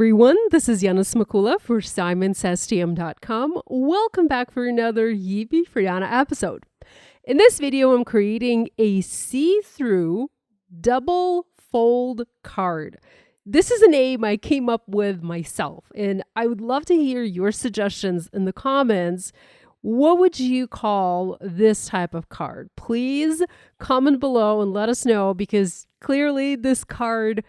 everyone, this is Yana Smakula for SimonsSTM.com. Welcome back for another Yippee for Yana episode. In this video, I'm creating a see-through double fold card. This is a name I came up with myself, and I would love to hear your suggestions in the comments. What would you call this type of card? Please comment below and let us know, because clearly this card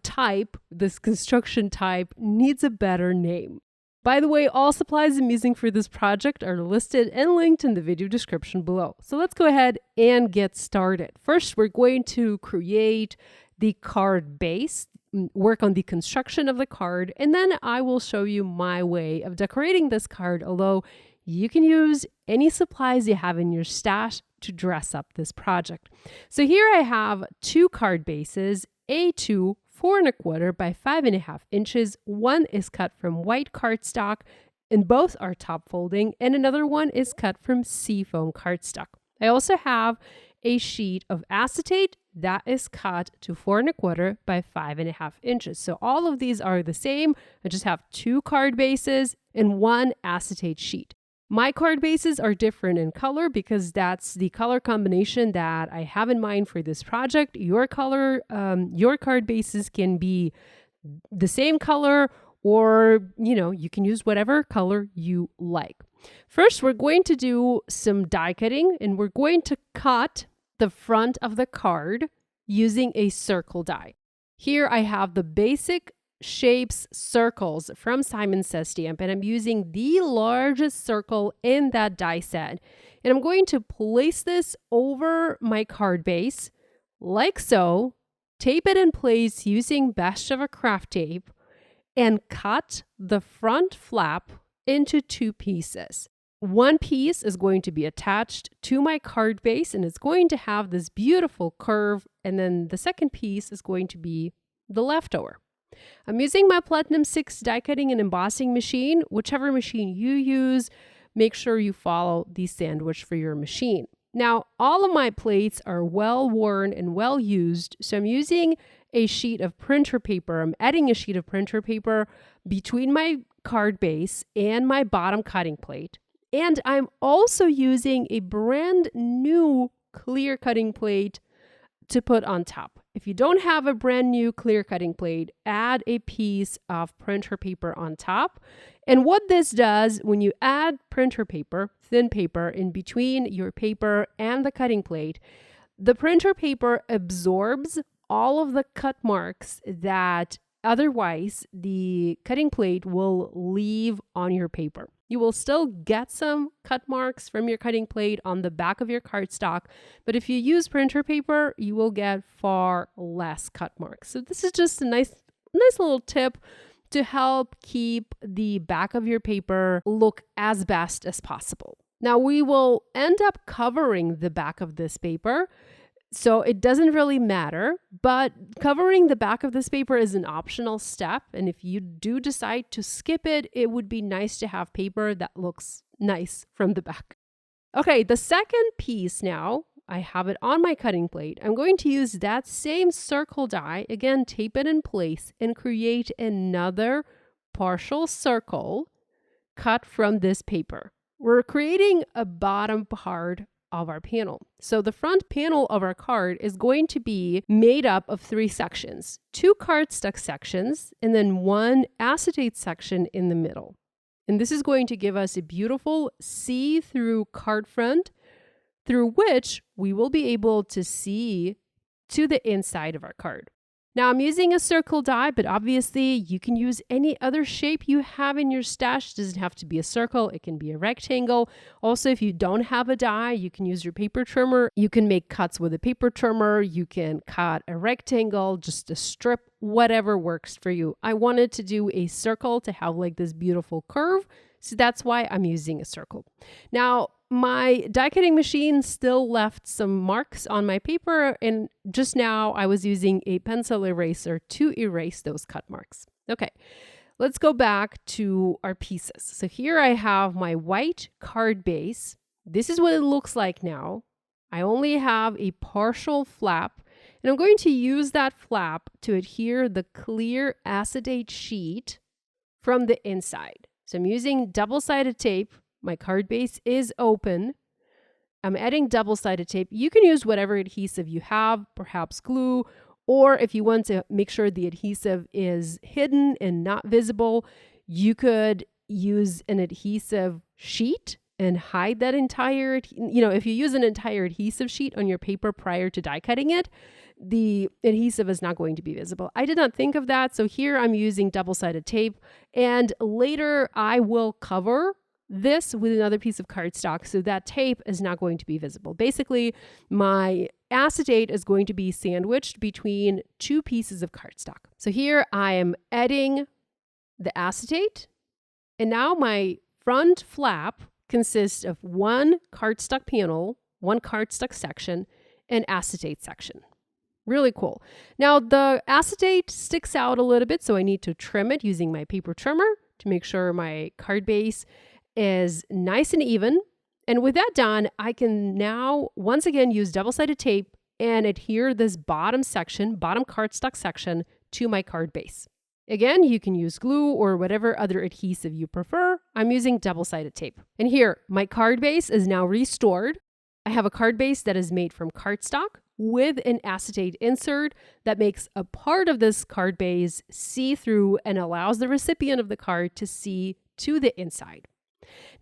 type, this construction type, needs a better name. By the way, all supplies I'm using for this project are listed and linked in the video description below. So let's go ahead and get started. First, we're going to create the card base, work on the construction of the card, and then I will show you my way of decorating this card, although you can use any supplies you have in your stash to dress up this project. So here I have two card bases, A2 4¼ by 5½ inches. One is cut from white cardstock, and both are top folding, and another one is cut from Seafoam cardstock. I also have a sheet of acetate that is cut to 4¼ by 5½ inches. So all of these are the same. I just have two card bases and one acetate sheet. My card bases are different in color because that's the color combination that I have in mind for this project. Your card bases can be the same color, or you can use whatever color you like. First, we're going to do some die cutting, and we're going to cut the front of the card using a circle die. Here I have the basic shapes circles from Simons Says Stamp, and I'm using the largest circle in that die set, and I'm going to place this over my card base like so, tape it in place using best of a craft tape, and cut the front flap into two pieces. One piece is going to be attached to my card base, and it's going to have this beautiful curve, and then the second piece is going to be the leftover. I'm using my Platinum 6 die cutting and embossing machine. Whichever machine you use, make sure you follow the sandwich for your machine. Now, all of my plates are well worn and well used, so I'm using a sheet of printer paper. I'm adding a sheet of printer paper between my card base and my bottom cutting plate. And I'm also using a brand new clear cutting plate to put on top. If you don't have a brand new clear cutting plate, add a piece of printer paper on top. And what this does, when you add printer paper, thin paper, in between your paper and the cutting plate, the printer paper absorbs all of the cut marks that otherwise the cutting plate will leave on your paper. You will still get some cut marks from your cutting plate on the back of your cardstock, but if you use printer paper, you will get far less cut marks. So this is just a nice little tip to help keep the back of your paper look as best as possible. Now we will end up covering the back of this paper, so it doesn't really matter, but covering the back of this paper is an optional step. And if you do decide to skip it, it would be nice to have paper that looks nice from the back. Okay, the second piece now, I have it on my cutting plate. I'm going to use that same circle die, again, tape it in place and create another partial circle cut from this paper. We're creating a bottom part of our panel. So the front panel of our card is going to be made up of three sections, two cardstock sections, and then one acetate section in the middle. And this is going to give us a beautiful see-through card front through which we will be able to see to the inside of our card. Now I'm using a circle die, but obviously you can use any other shape you have in your stash. It doesn't have to be a circle, it can be a rectangle. Also, if you don't have a die, you can use your paper trimmer. You can make cuts with a paper trimmer. You can cut a rectangle, just a strip, whatever works for you. I wanted to do a circle to have like this beautiful curve, so that's why I'm using a circle. Now, my die cutting machine still left some marks on my paper, and just now I was using a pencil eraser to erase those cut marks. Okay, let's go back to our pieces. So here I have my white card base. This is what it looks like now. I only have a partial flap, And I'm going to use that flap to adhere the clear acetate sheet from the inside. So I'm using double-sided tape. My card base is open. I'm adding double-sided tape. You can use whatever adhesive you have, perhaps glue, or if you want to make sure the adhesive is hidden and not visible, you could use an adhesive sheet and hide that entire, if you use an entire adhesive sheet on your paper prior to die cutting it, the adhesive is not going to be visible. I did not think of that. So here I'm using double-sided tape, and later I will cover this with another piece of cardstock so that tape is not going to be visible. Basically, my acetate is going to be sandwiched between two pieces of cardstock. So here I am adding the acetate, and now my front flap consists of one cardstock panel, one cardstock section, and acetate section. Really cool. Now the acetate sticks out a little bit, so I need to trim it using my paper trimmer to make sure my card base is nice and even. And with that done, I can now once again use double-sided tape and adhere this bottom cardstock section to my card base. Again, you can use glue or whatever other adhesive you prefer. I'm using double-sided tape. And here, my card base is now restored. I have a card base that is made from cardstock with an acetate insert that makes a part of this card base see-through and allows the recipient of the card to see to the inside.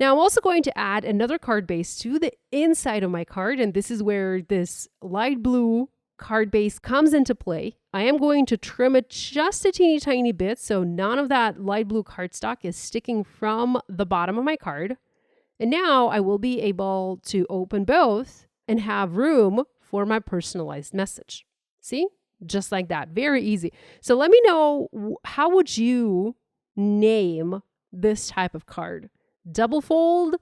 Now, I'm also going to add another card base to the inside of my card, and this is where this light blue card base comes into play. I am going to trim it just a teeny tiny bit so none of that light blue cardstock is sticking from the bottom of my card. And now I will be able to open both and have room for my personalized message. See? Just like that. Very easy. So let me know, how would you name this type of card? Double fold?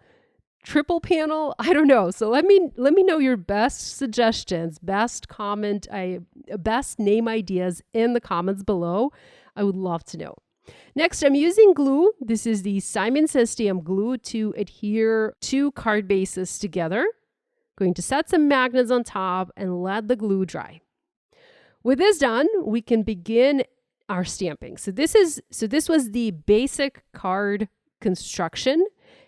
Triple panel? I don't know. So let me know your best suggestions, best name ideas in the comments below. I would love to know. Next, I'm using glue. This is the Simon Says TM glue to adhere two card bases together. Going to set some magnets on top and let the glue dry. With this done, we can begin our stamping. So this was the basic card construction.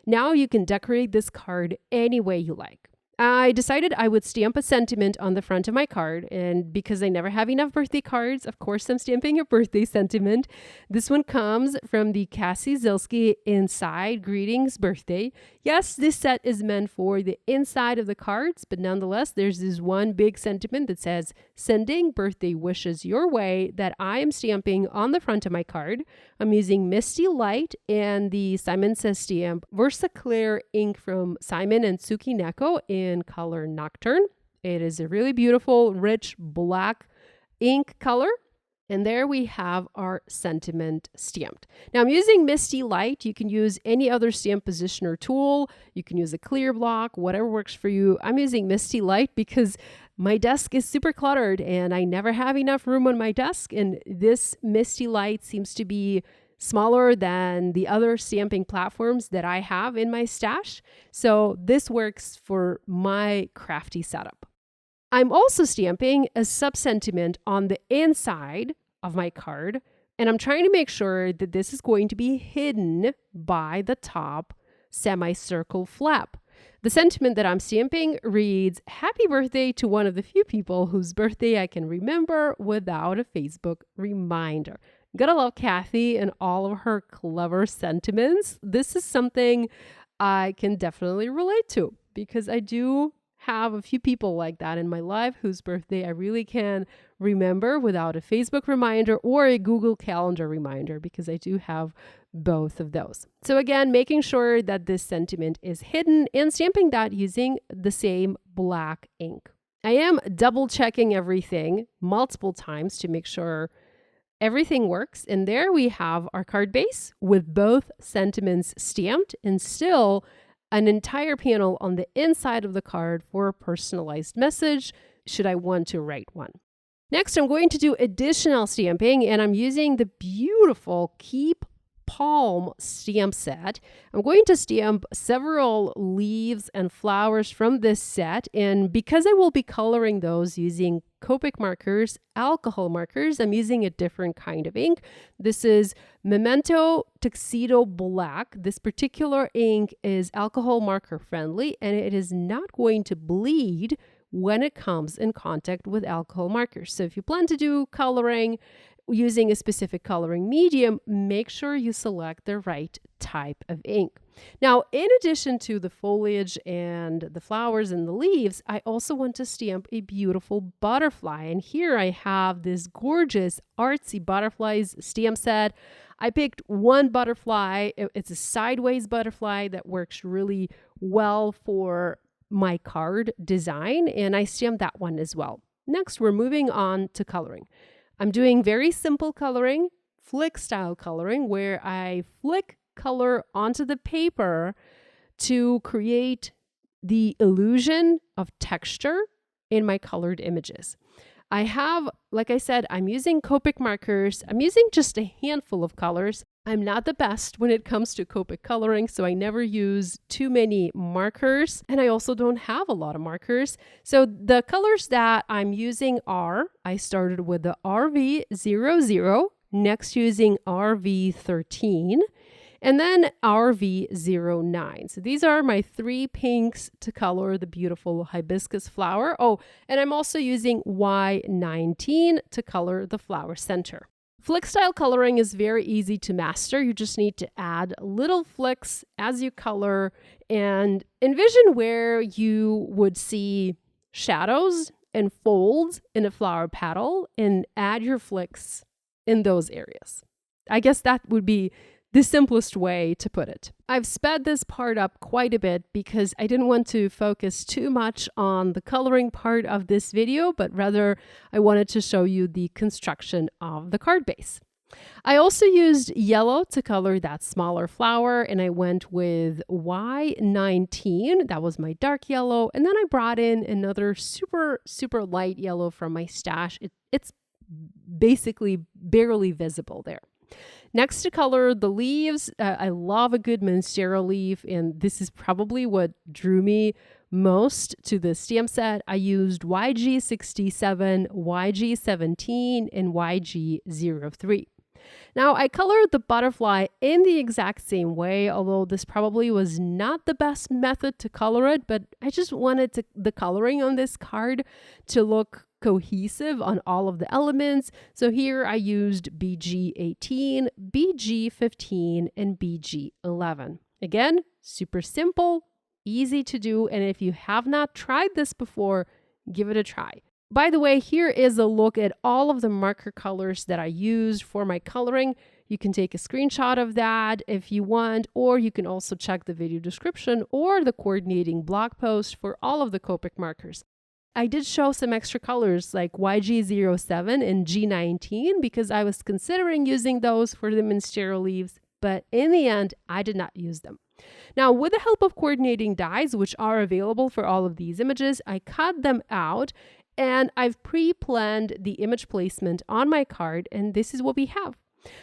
Now you can decorate this card any way you like. I decided I would stamp a sentiment on the front of my card, and because I never have enough birthday cards, of course I'm stamping a birthday sentiment. This one comes from the Cassie Zilski Inside Greetings Birthday. Yes, this set is meant for the inside of the cards, but nonetheless, there's this one big sentiment that says, sending birthday wishes your way, that I am stamping on the front of my card. I'm using Misty Light and the Simon Says stamp VersaClair ink from Simon and Tsukineko in color Nocturne. It is a really beautiful, rich black ink color. And there we have our sentiment stamped. Now I'm using Misty Light. You can use any other stamp positioner tool. You can use a clear block, whatever works for you. I'm using Misty Light because my desk is super cluttered and I never have enough room on my desk. And this Misty Light seems to be smaller than the other stamping platforms that I have in my stash. So this works for my crafty setup. I'm also stamping a sub-sentiment on the inside of my card, and I'm trying to make sure that this is going to be hidden by the top semicircle flap. The sentiment that I'm stamping reads, "Happy birthday to one of the few people whose birthday I can remember without a Facebook reminder." Gotta love Kathy and all of her clever sentiments. This is something I can definitely relate to because I do have a few people like that in my life whose birthday I really can remember without a Facebook reminder or a Google Calendar reminder, because I do have both of those. So again, making sure that this sentiment is hidden and stamping that using the same black ink. I am double checking everything multiple times to make sure everything works. And there we have our card base with both sentiments stamped and still an entire panel on the inside of the card for a personalized message, should I want to write one. Next, I'm going to do additional stamping, and I'm using the beautiful Keep Palm stamp set. I'm going to stamp several leaves and flowers from this set, and because I will be coloring those using Copic markers, alcohol markers. I'm using a different kind of ink. This is Memento TUXEDO Black. This particular ink is alcohol marker friendly, and it is not going to bleed when it comes in contact with alcohol markers. So if you plan to do coloring using a specific coloring medium, make sure you select the right type of ink. Now, in addition to the foliage and the flowers and the leaves, I also want to stamp a beautiful butterfly. And here I have this gorgeous artsy butterflies stamp set. I picked one butterfly. It's a sideways butterfly that works really well for my card design, and I stamped that one as well. Next, we're moving on to coloring. I'm doing very simple coloring, flick style coloring, where I flick color onto the paper to create the illusion of texture in my colored images. I have, like I said, I'm using Copic markers. I'm using just a handful of colors. I'm not the best when it comes to Copic coloring, so I never use too many markers, and I also don't have a lot of markers. So the colors that I'm using are, I started with the RV00, next using RV13, and then RV09. So these are my 3 pinks to color the beautiful hibiscus flower. Oh, and I'm also using Y19 to color the flower center. Flick style coloring is very easy to master. You just need to add little flicks as you color and envision where you would see shadows and folds in a flower petal and add your flicks in those areas. I guess that would be the simplest way to put it. I've sped this part up quite a bit because I didn't want to focus too much on the coloring part of this video, but rather I wanted to show you the construction of the card base. I also used yellow to color that smaller flower, and I went with Y19. That was my dark yellow. And then I brought in another super light yellow from my stash. It's basically barely visible there. Next to color the leaves, I love a good Monstera leaf, and this is probably what drew me most to the stamp set. I used YG67, YG17, and YG03. Now, I colored the butterfly in the exact same way, although this probably was not the best method to color it, but I just wanted the coloring on this card to look cohesive on all of the elements. So here I used BG18, BG15, and BG11. Again, super simple, easy to do, and if you have not tried this before, give it a try. By the way, here is a look at all of the marker colors that I used for my coloring. You can take a screenshot of that if you want, or you can also check the video description or the coordinating blog post for all of the Copic markers. I did show some extra colors like YG07 and G19 because I was considering using those for the Monstera leaves, but in the end, I did not use them. Now, with the help of coordinating dies, which are available for all of these images, I cut them out and I've pre-planned the image placement on my card, and this is what we have.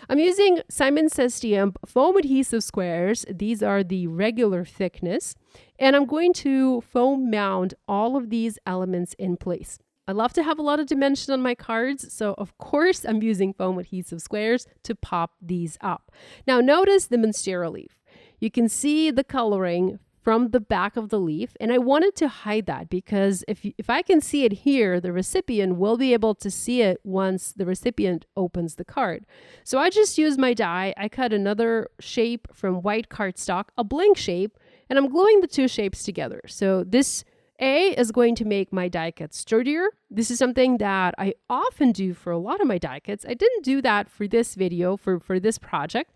I'm using Simon Says Stamp foam adhesive squares. These are the regular thickness, and I'm going to foam mount all of these elements in place. I love to have a lot of dimension on my cards, so of course I'm using foam adhesive squares to pop these up. Now notice the Monstera leaf. You can see the coloring from the back of the leaf, and I wanted to hide that because if I can see it here, the recipient will be able to see it once the recipient opens the card. So I just used my die. I cut another shape from white cardstock, a blank shape, and I'm gluing the 2 shapes together. So this A is going to make my die cut sturdier. This is something that I often do for a lot of my die cuts. I didn't do that for this video, for this project.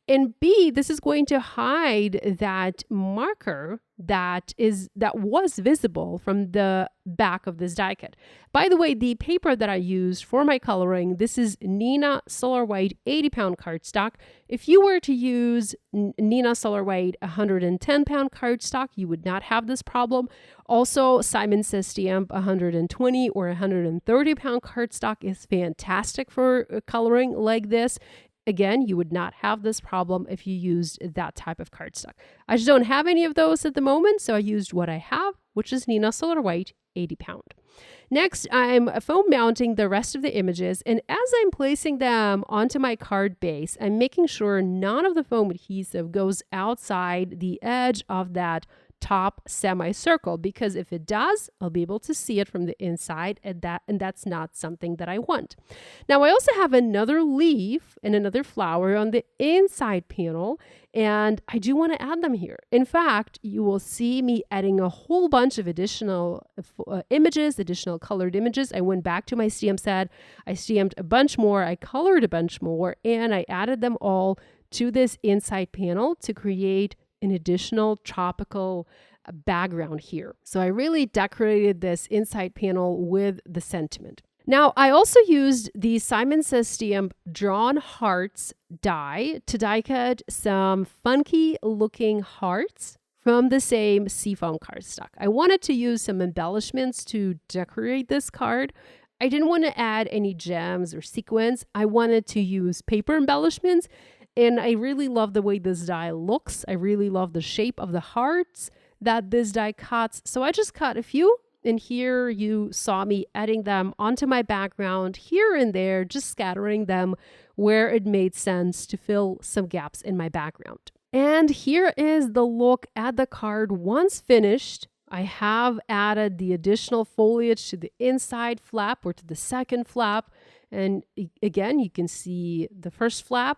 And B, this is going to hide that marker that was visible from the back of this die cut. By the way, the paper that I used for my coloring, this is Neenah Solar White 80-pound cardstock. If you were to use Neenah Solar White 110-pound cardstock, you would not have this problem. Also, Simon Says Stamp 120 or 130-pound cardstock is fantastic for coloring like this. Again, you would not have this problem if you used that type of cardstock. I just don't have any of those at the moment, so I used what I have, which is Neenah Solar White 80-pound. Next, I'm foam mounting the rest of the images, and as I'm placing them onto my card base, I'm making sure none of the foam adhesive goes outside the edge of that top semicircle, because if it does, I'll be able to see it from the inside, and that's not something that I want. Now, I also have another leaf and another flower on the inside panel, and I do want to add them here. In fact, you will see me adding a whole bunch of additional images, additional colored images. I went back to my stamp set, I stamped a bunch more, I colored a bunch more, and I added them all to this inside panel to create an additional tropical background here. So I really decorated this inside panel with the sentiment. Now, I also used the Simon Says Stamp Drawn Hearts die to die cut some funky looking hearts from the same Seafoam cardstock. I wanted to use some embellishments to decorate this card. I didn't want to add any gems or sequins. I wanted to use paper embellishments. And I really love the way this die looks. I really love the shape of the hearts that this die cuts. So I just cut a few, and here you saw me adding them onto my background here and there, just scattering them where it made sense to fill some gaps in my background. And here is the look at the card once finished. I have added the additional foliage to the inside flap or to the second flap. And again, you can see the first flap,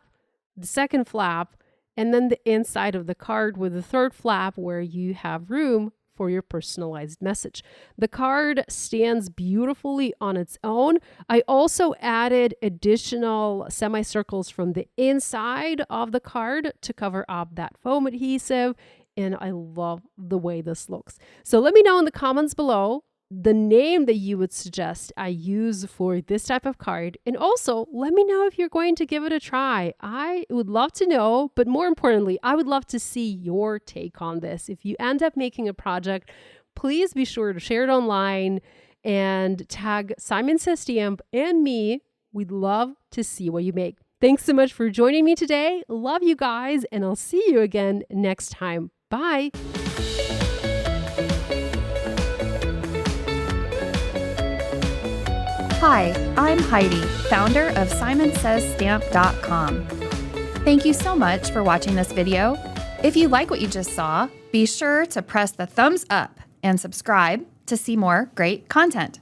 the second flap, and then the inside of the card with the third flap where you have room for your personalized message. The card stands beautifully on its own. I also added additional semicircles from the inside of the card to cover up that foam adhesive, and I love the way this looks. So let me know in the comments below the name that you would suggest I use for this type of card. And also let me know if you're going to give it a try. I would love to know, but more importantly, I would love to see your take on this. If you end up making a project, please be sure to share it online and tag Simon Says Stamp and me. We'd love to see what you make. Thanks so much for joining me today. Love you guys, and I'll see you again next time. Bye. Hi, I'm Heidi, founder of SimonSaysStamp.com. Thank you so much for watching this video. If you like what you just saw, be sure to press the thumbs up and subscribe to see more great content.